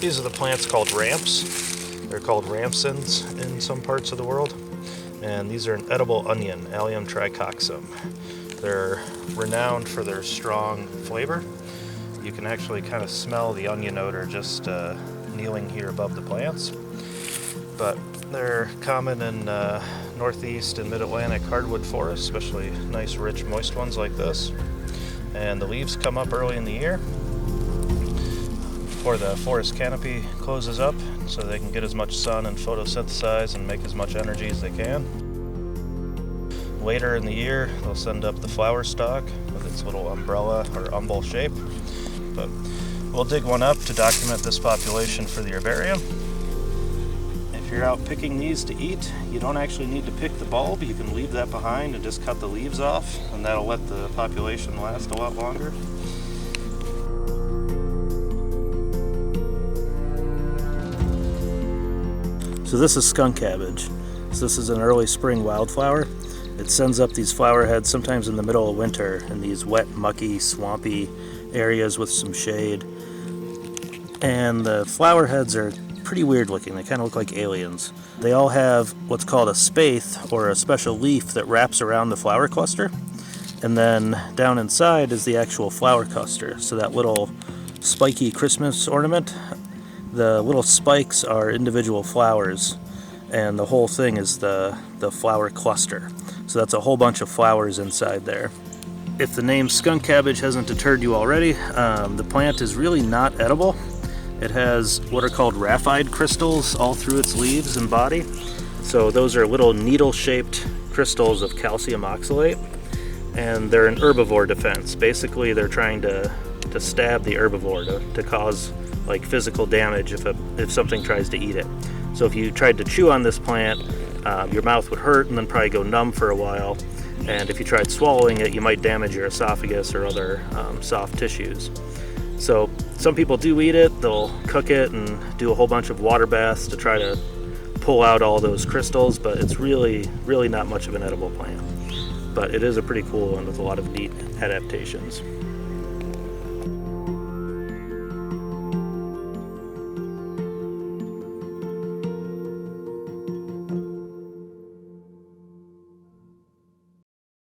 These are the plants called ramps. They're called ramsons in some parts of the world. And these are an edible onion, Allium tricoxum. They're renowned for their strong flavor. You can actually kind of smell the onion odor just kneeling here above the plants. But they're common in northeast and mid-Atlantic hardwood forests, especially nice, rich, moist ones like this. And the leaves come up early in the year before the forest canopy closes up, so they can get as much sun and photosynthesize and make as much energy as they can. Later in the year, they'll send up the flower stalk with its little umbrella or umbel shape. But we'll dig one up to document this population for the herbarium. If you're out picking these to eat, you don't actually need to pick the bulb. You can leave that behind and just cut the leaves off, and that'll let the population last a lot longer. So this is skunk cabbage. So this is an early spring wildflower. It sends up these flower heads sometimes in the middle of winter in these wet, mucky, swampy areas with some shade. And the flower heads are pretty weird looking. They kind of look like aliens. They all have what's called a spathe, or a special leaf that wraps around the flower cluster. And then down inside is the actual flower cluster. So that little spiky Christmas ornament, the little spikes are individual flowers, and the whole thing is the flower cluster. So that's a whole bunch of flowers inside there. If the name skunk cabbage hasn't deterred you already, the plant is really not edible. It has what are called rhapide crystals all through its leaves and body. So those are little needle-shaped crystals of calcium oxalate, and they're an herbivore defense. Basically, they're trying to stab the herbivore, to cause like physical damage if something tries to eat it. So if you tried to chew on this plant, your mouth would hurt and then probably go numb for a while. And if you tried swallowing it, you might damage your esophagus or other soft tissues. So some people do eat it. They'll cook it and do a whole bunch of water baths to try to pull out all those crystals, but it's really, really not much of an edible plant. But it is a pretty cool one with a lot of neat adaptations.